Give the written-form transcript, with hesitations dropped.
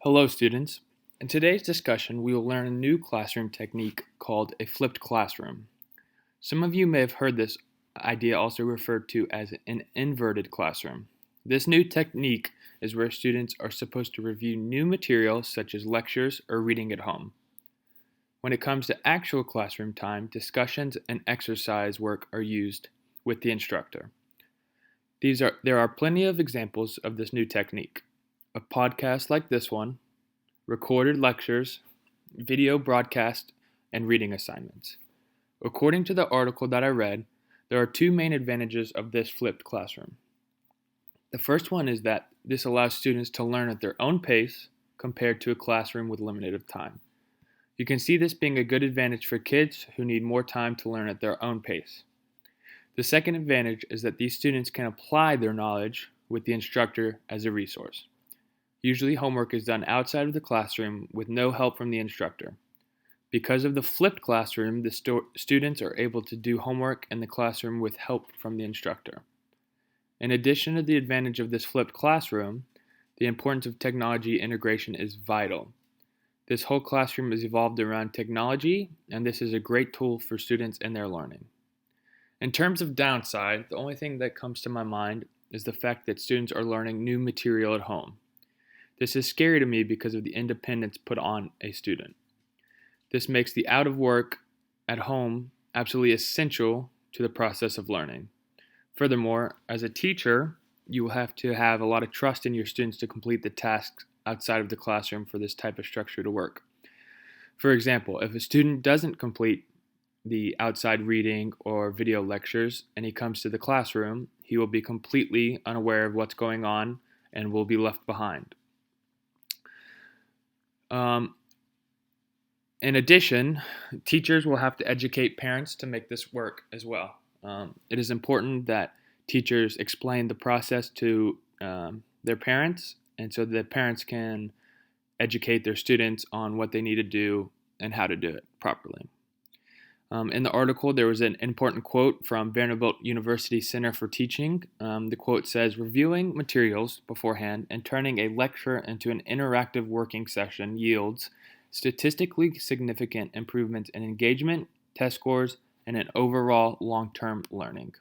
Hello, students. In today's discussion, we will learn a new classroom technique called a flipped classroom. Some of you may have heard this idea also referred to as an inverted classroom. This new technique is where students are supposed to review new material such as lectures or reading at home. When it comes to actual classroom time, discussions and exercise work are used with the instructor. There are plenty of examples of this new technique. A podcast like this one, recorded lectures, video broadcast, and reading assignments. According to the article that I read, there are two main advantages of this flipped classroom. The first one is that this allows students to learn at their own pace compared to a classroom with limited time. You can see this being a good advantage for kids who need more time to learn at their own pace. The second advantage is that these students can apply their knowledge with the instructor as a resource. Usually homework is done outside of the classroom with no help from the instructor. Because of the flipped classroom, the students are able to do homework in the classroom with help from the instructor. In addition to the advantage of this flipped classroom, the importance of technology integration is vital. This whole classroom is evolved around technology, and this is a great tool for students in their learning. In terms of downside, the only thing that comes to my mind is the fact that students are learning new material at home. This is scary to me because of the independence put on a student. This makes the out of work at home absolutely essential to the process of learning. Furthermore, as a teacher, you will have to have a lot of trust in your students to complete the tasks outside of the classroom for this type of structure to work. For example, if a student doesn't complete the outside reading or video lectures and he comes to the classroom, he will be completely unaware of what's going on and will be left behind. In addition, teachers will have to educate parents to make this work as well. It is important that teachers explain the process to their parents, and so that parents can educate their students on what they need to do and how to do it properly. In the article, there was an important quote from Vanderbilt University Center for Teaching. The quote says, "Reviewing materials beforehand and turning a lecture into an interactive working session yields statistically significant improvements in engagement, test scores, and in overall long-term learning."